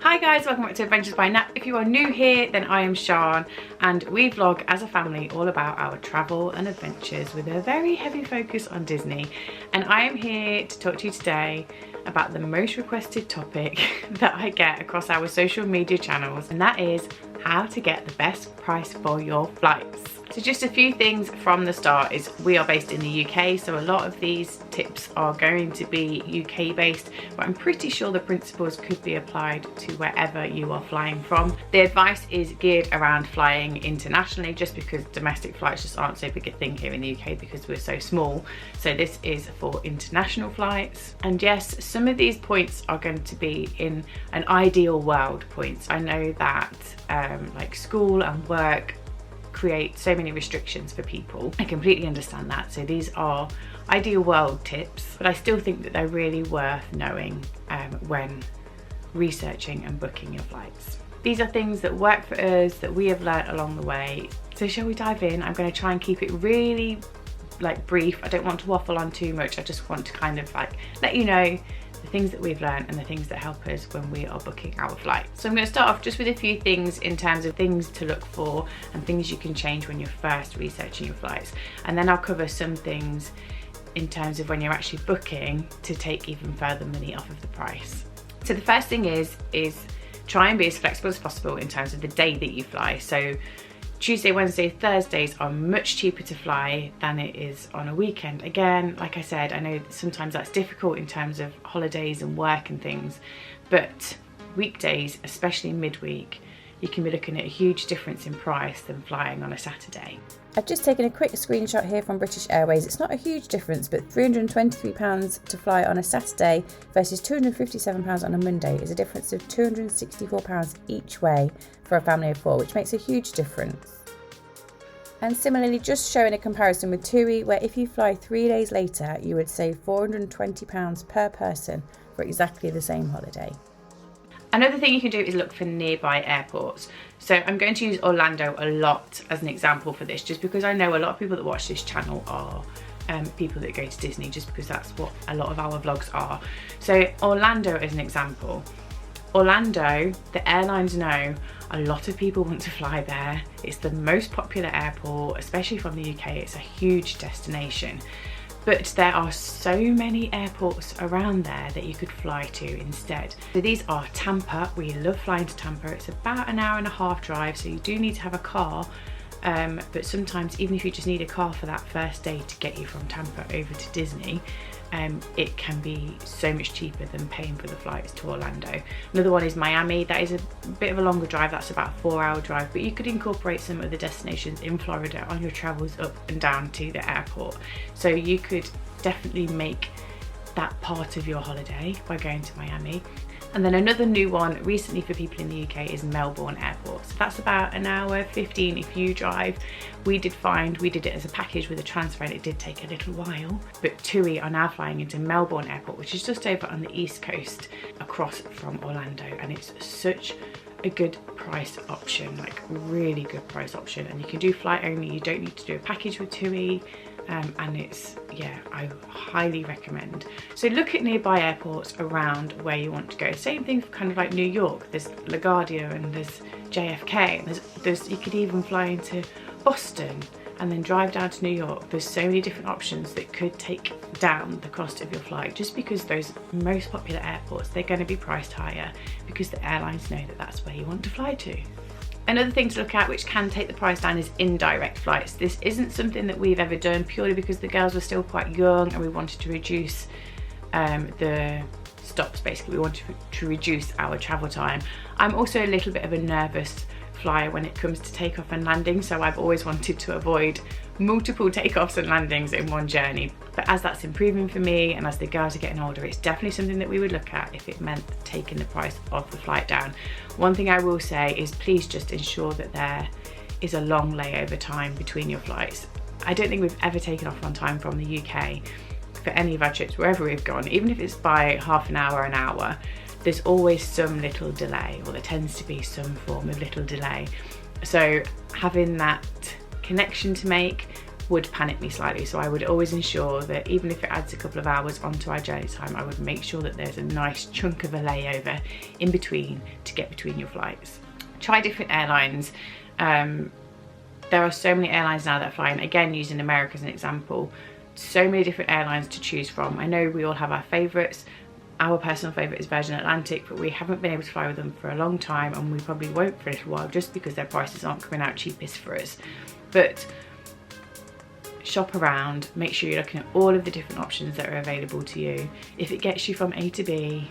Hi guys, welcome back to Adventures by Knapps. If you are new here, then I am Siân and we vlog as a family all about our travel and adventures with a very heavy focus on Disney. And I am here to talk to you today about the most requested topic that I get across our social media channels, and that is how to get the best price for your flights. So just a few things from the start is we are based in the UK, so a lot of these tips are going to be UK based, but I'm pretty sure the principles could be applied to wherever you are flying from. The advice is geared around flying internationally, just because domestic flights just aren't so big a thing here in the UK because we're so small. So this is for international flights. And yes, some of these points are going to be in an ideal world points. I know that like school and work create so many restrictions for people. I completely understand that. So these are ideal world tips, but I still think that they're really worth knowing when researching and booking your flights. These are things that work for us, that we have learnt along the way. So shall we dive in? I'm going to try and keep it really brief. I don't want to waffle on too much. I just want to kind of let you know the things that we've learned and the things that help us when we are booking our flights. So I'm going to start off just with a few things in terms of things to look for and things you can change when you're first researching your flights. And then I'll cover some things in terms of when you're actually booking to take even further money off of the price. So the first thing is try and be as flexible as possible in terms of the day that you fly. So Tuesday, Wednesday, Thursdays are much cheaper to fly than it is on a weekend. Again, like I said, I know that sometimes that's difficult in terms of holidays and work and things, but weekdays, especially midweek, you can be looking at a huge difference in price than flying on a Saturday. I've just taken a quick screenshot here from British Airways. It's not a huge difference, but £323 to fly on a Saturday versus £257 on a Monday is a difference of £264 each way for a family of four, which makes a huge difference. And similarly, just showing a comparison with TUI, where if you fly 3 days later, you would save £420 per person for exactly the same holiday. Another thing you can do is look for nearby airports. So I'm going to use Orlando a lot as an example for this, just because I know a lot of people that watch this channel are people that go to Disney, just because that's what a lot of our vlogs are. So Orlando as an example. Orlando, the airlines know a lot of people want to fly there. It's the most popular airport, especially from the UK. It's a huge destination. But there are so many airports around there that you could fly to instead. So these are Tampa. We love flying to Tampa. It's about an hour and a half drive, so you do need to have a car. But sometimes, even if you just need a car for that first day to get you from Tampa over to Disney, it can be so much cheaper than paying for the flights to Orlando. Another one is Miami. That is a bit of a longer drive. That's about a 4-hour drive, but you could incorporate some of the destinations in Florida on your travels up and down to the airport. So you could definitely make that part of your holiday by going to Miami. And then another new one recently for people in the UK is Melbourne Airport. So that's about an hour 15 if you drive. We did it as a package with a transfer, and it did take a little while. But TUI are now flying into Melbourne Airport, which is just over on the east coast across from Orlando. And it's such a good price option, really good price option. And you can do flight only, you don't need to do a package with TUI. And it's, yeah, I highly recommend. So look at nearby airports around where you want to go. Same thing for kind of like New York. There's LaGuardia and there's JFK. And there's you could even fly into Boston and then drive down to New York. There's so many different options that could take down the cost of your flight, just because those most popular airports, they're going to be priced higher because the airlines know that that's where you want to fly to. Another thing to look at which can take the price down is indirect flights. This isn't something that we've ever done, purely because the girls were still quite young and we wanted to reduce the stops. Basically, we wanted to reduce our travel time. I'm also a little bit of a nervous flyer when it comes to takeoff and landing, so I've always wanted to avoid multiple takeoffs and landings in one journey. But as that's improving for me and as the girls are getting older, it's definitely something that we would look at if it meant taking the price of the flight down. One thing I will say is please just ensure that there is a long layover time between your flights. I don't think we've ever taken off on time from the UK for any of our trips, wherever we've gone, even if it's by half an hour, there's always some little delay, or there tends to be some form of little delay. So having that connection to make, would panic me slightly. So I would always ensure that even if it adds a couple of hours onto our journey time, I would make sure that there's a nice chunk of a layover in between to get between your flights. Try different airlines. There are so many airlines now that are flying, again using America as an example, so many different airlines to choose from. I know we all have our favourites. Our personal favourite is Virgin Atlantic, but we haven't been able to fly with them for a long time, and we probably won't for a little while just because their prices aren't coming out cheapest for us. But shop around, make sure you're looking at all of the different options that are available to you. If it gets you from A to B,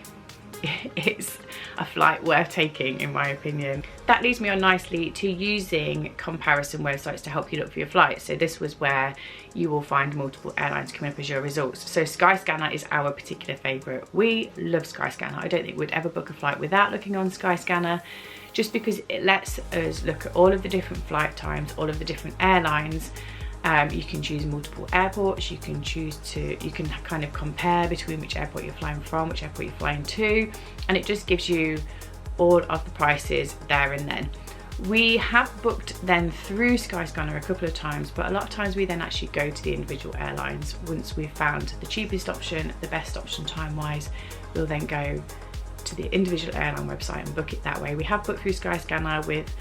it's a flight worth taking, in my opinion. That leads me on nicely to using comparison websites to help you look for your flights. So this was where you will find multiple airlines coming up as your results. So Skyscanner is our particular favourite. We love Skyscanner. I don't think we'd ever book a flight without looking on Skyscanner, just because it lets us look at all of the different flight times, all of the different airlines. You can choose multiple airports, you can kind of compare between which airport you're flying from, which airport you're flying to, and it just gives you all of the prices there and then. We have booked then through Skyscanner a couple of times, but a lot of times we then actually go to the individual airlines. Once we've found the cheapest option, the best option time-wise, we'll then go to the individual airline website and book it that way. We have booked through Skyscanner with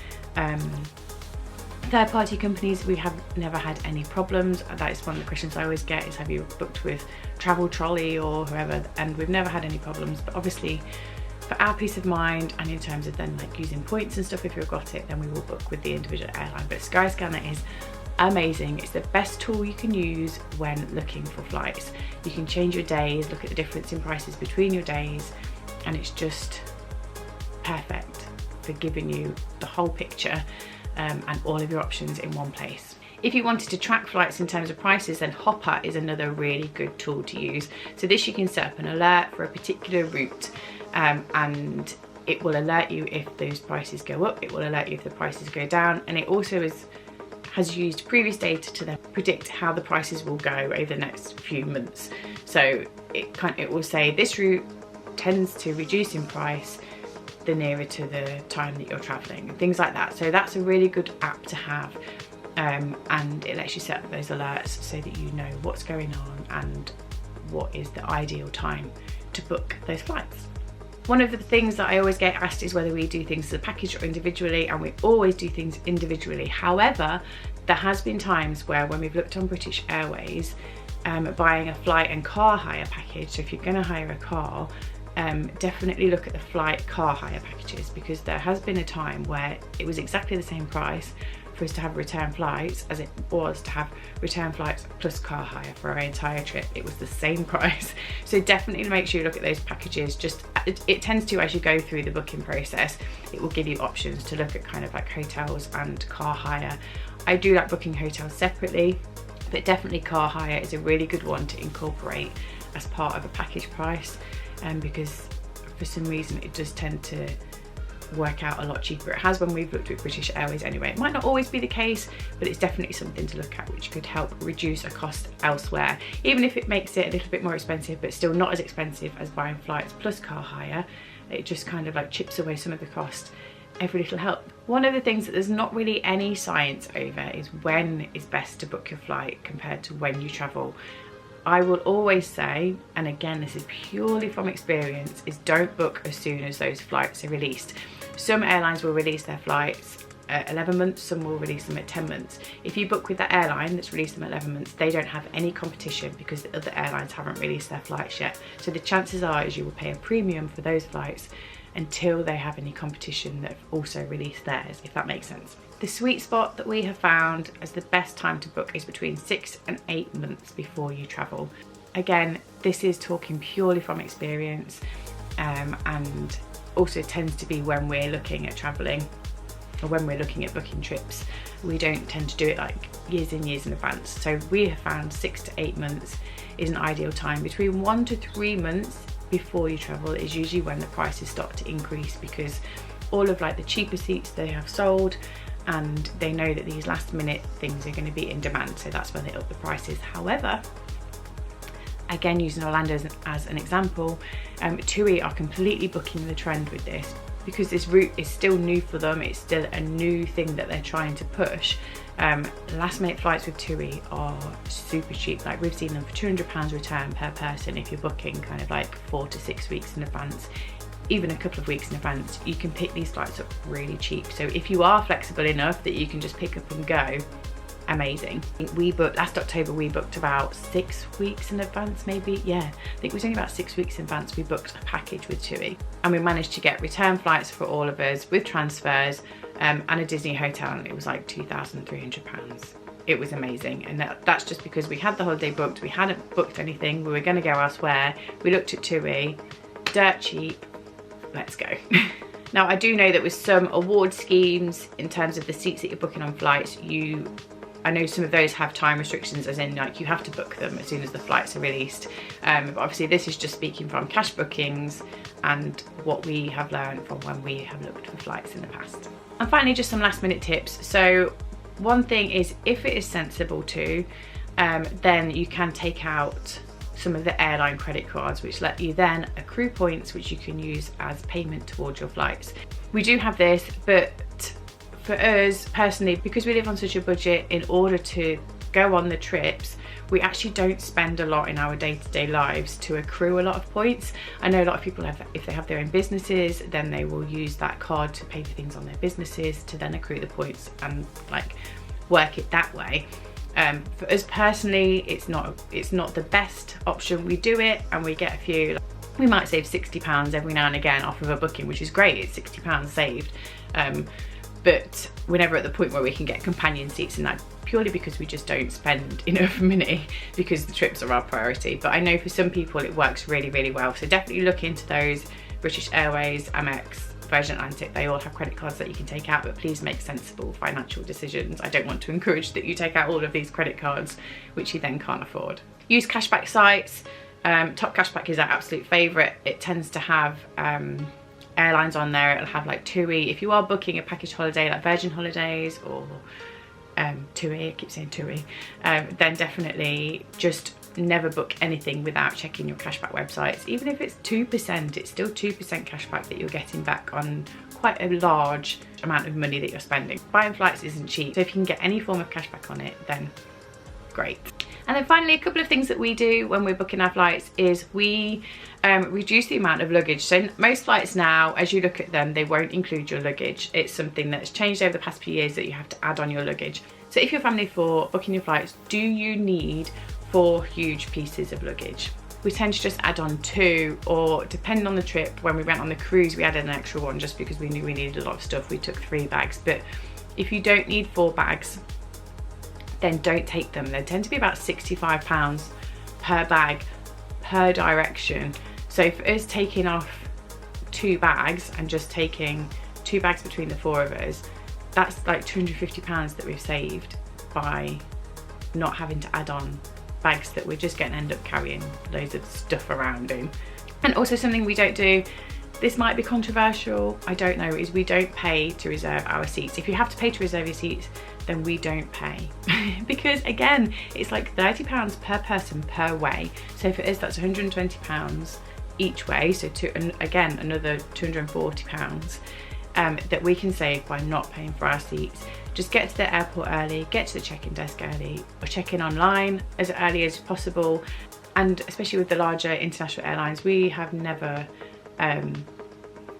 third-party companies. We have never had any problems. That is one of the questions I always get, is have you booked with Travel Trolley or whoever, and we've never had any problems. But obviously for our peace of mind, and in terms of then like using points and stuff, if you've got it, then we will book with the individual airline. But Skyscanner is amazing. It's the best tool you can use when looking for flights. You can change your days, look at the difference in prices between your days, and it's just perfect for giving you the whole picture and all of your options in one place. If you wanted to track flights in terms of prices, then Hopper is another really good tool to use. So this, you can set up an alert for a particular route, and it will alert you if those prices go up, it will alert you if the prices go down, and it also has used previous data to then predict how the prices will go over the next few months. So it will say this route tends to reduce in price the nearer to the time that you're traveling, and things like that. So that's a really good app to have, and it lets you set up those alerts so that you know what's going on and what is the ideal time to book those flights. One of the things that I always get asked is whether we do things as a package or individually, and we always do things individually. However, there has been times where when we've looked on British Airways, buying a flight and car hire package, so if you're going to hire a car, definitely look at the flight car hire packages, because there has been a time where it was exactly the same price for us to have return flights as it was to have return flights plus car hire for our entire trip. It was the same price. So definitely make sure you look at those packages. Just it tends to, as you go through the booking process, it will give you options to look at kind of like hotels and car hire. I do like booking hotels separately, but definitely car hire is a really good one to incorporate as part of a package price, because for some reason it does tend to work out a lot cheaper. It has when we've looked at British Airways anyway. It might not always be the case, but it's definitely something to look at, which could help reduce a cost elsewhere, even if it makes it a little bit more expensive, but still not as expensive as buying flights plus car hire. It just kind of like chips away some of the cost. Every little help. One of the things that there's not really any science over is when is best to book your flight compared to when you travel. I will always say, and again this is purely from experience, is don't book as soon as those flights are released. Some airlines will release their flights at 11 months, some will release them at 10 months. If you book with that airline that's released them at 11 months, they don't have any competition because the other airlines haven't released their flights yet. So the chances are is you will pay a premium for those flights until they have any competition that have also released theirs, if that makes sense. The sweet spot that we have found as the best time to book is between 6 and 8 months before you travel. Again, this is talking purely from experience, and also tends to be when we're looking at traveling or when we're looking at booking trips. We don't tend to do it like years and years in advance. So we have found 6 to 8 months is an ideal time. Between 1 to 3 months before you travel is usually when the prices start to increase, because all of like the cheaper seats they have sold, and they know that these last minute things are going to be in demand, so that's when they up the prices. However, again using Orlando as an example, TUI are completely bucking the trend with this, because this route is still new for them, it's still a new thing that they're trying to push. Last minute flights with TUI are super cheap. Like we've seen them for £200 return per person if you're booking kind of like 4 to 6 weeks in advance, even a couple of weeks in advance. You can pick these flights up really cheap. So if you are flexible enough that you can just pick up and go, amazing. We booked last October, we booked about 6 weeks in advance, maybe. Yeah, I think it was only about 6 weeks in advance. We booked a package with TUI, and we managed to get return flights for all of us with transfers and a Disney hotel, and it was like £2,300. It was amazing, and that's just because we had the holiday booked. We hadn't booked anything, we were going to go elsewhere. We looked at TUI, dirt cheap, let's go. Now I do know that with some award schemes in terms of the seats that you're booking on flights, I know some of those have time restrictions, as in like you have to book them as soon as the flights are released. But obviously this is just speaking from cash bookings and what we have learned from when we have looked for flights in the past. And finally, just some last minute tips. So one thing is, if it is sensible to, then you can take out some of the airline credit cards, which let you then accrue points which you can use as payment towards your flights. We do have this, but for us personally, because we live on such a budget, in order to go on the trips, we actually don't spend a lot in our day-to-day lives to accrue a lot of points. I know a lot of people have, if they have their own businesses, then they will use that card to pay for things on their businesses to then accrue the points and like work it that way. For us personally, it's not the best option. We do it and we get a few, we might save £60 every now and again off of a booking, which is great. It's £60 saved. But we're never at the point where we can get companion seats, and that purely because we just don't spend enough money because the trips are our priority. But I know for some people it works really, really well. So definitely look into those. British Airways, Amex, Virgin Atlantic, they all have credit cards that you can take out, but please make sensible financial decisions. I don't want to encourage that you take out all of these credit cards, which you then can't afford. Use cashback sites. Top Cashback is our absolute favourite. It tends to have airlines on there. It'll have like TUI. If you are booking a package holiday like Virgin Holidays or TUI, I keep saying TUI, then definitely just never book anything without checking your cashback websites. Even if it's 2%, it's still 2% cashback that you're getting back on quite a large amount of money that you're spending. Buying flights isn't cheap, so if you can get any form of cashback on it, then great. And then finally, a couple of things that we do when we're booking our flights is we reduce the amount of luggage. So most flights now, as you look at them, they won't include your luggage. It's something that's changed over the past few years that you have to add on your luggage. So if you're family of 4 booking your flights, do you need 4 huge pieces of luggage? We tend to just add on 2, or depending on the trip, when we went on the cruise, we added an extra one just because we knew we needed a lot of stuff. We took 3 bags, but if you don't need 4 bags, then don't take them. They tend to be about £65 per bag per direction. So for us taking off 2 bags and just taking 2 bags between the 4 of us, that's like £250 that we've saved by not having to add on bags that we're just going to end up carrying loads of stuff around in. And also something we don't do, this might be controversial, I don't know, is we don't pay to reserve our seats. If you have to pay to reserve your seats, then we don't pay. Because again, it's like £30 per person per way. So for us, that's £120 each way. So again, another £240 that we can save by not paying for our seats. Just get to the airport early, get to the check-in desk early, or check in online as early as possible. And especially with the larger international airlines, we have never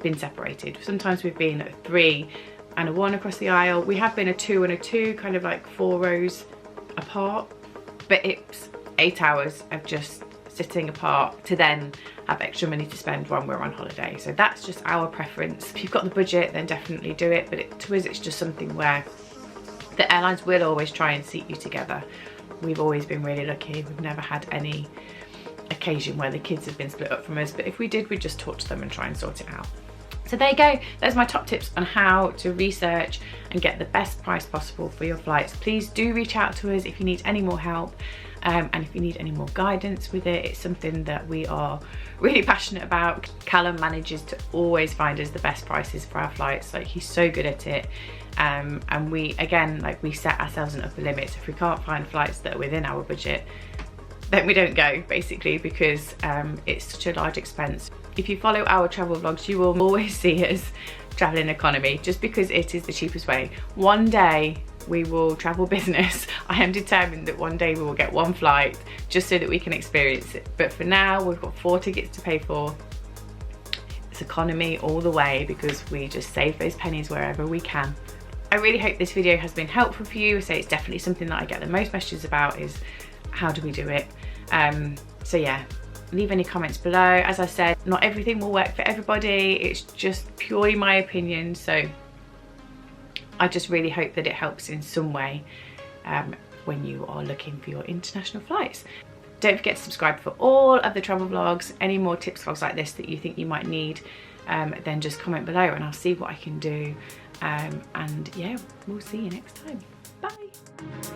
been separated. Sometimes we've been a 3 and a 1 across the aisle. We have been a 2 and a 2, kind of like 4 rows apart, but it's 8 hours of just sitting apart to then have extra money to spend when we're on holiday. So that's just our preference. If you've got the budget, then definitely do it, but to us it's just something where the airlines will always try and seat you together. We've always been really lucky. We've never had any occasion where the kids have been split up from us, but if we did, we'd just talk to them and try and sort it out. So there you go, there's my top tips on how to research and get the best price possible for your flights. Please do reach out to us if you need any more help, and if you need any more guidance with it. It's something that we are really passionate about. Callum manages to always find us the best prices for our flights, like he's so good at it. And we, again, like we set ourselves an upper limit. So if we can't find flights that are within our budget, then we don't go, basically, because it's such a large expense. If you follow our travel vlogs, you will always see us traveling economy just because it is the cheapest way. One day we will travel business. I am determined that one day we will get one flight just so that we can experience it. But for now, we've got 4 tickets to pay for. It's economy all the way because we just save those pennies wherever we can. I really hope this video has been helpful for you. So it's definitely something that I get the most messages about is how do we do it? So yeah, leave any comments below. As I said, not everything will work for everybody. It's just purely my opinion. So I just really hope that it helps in some way when you are looking for your international flights. Don't forget to subscribe for all of the travel vlogs. Any more tips vlogs like this that you think you might need, then just comment below and I'll see what I can do. And yeah, we'll see you next time. Bye.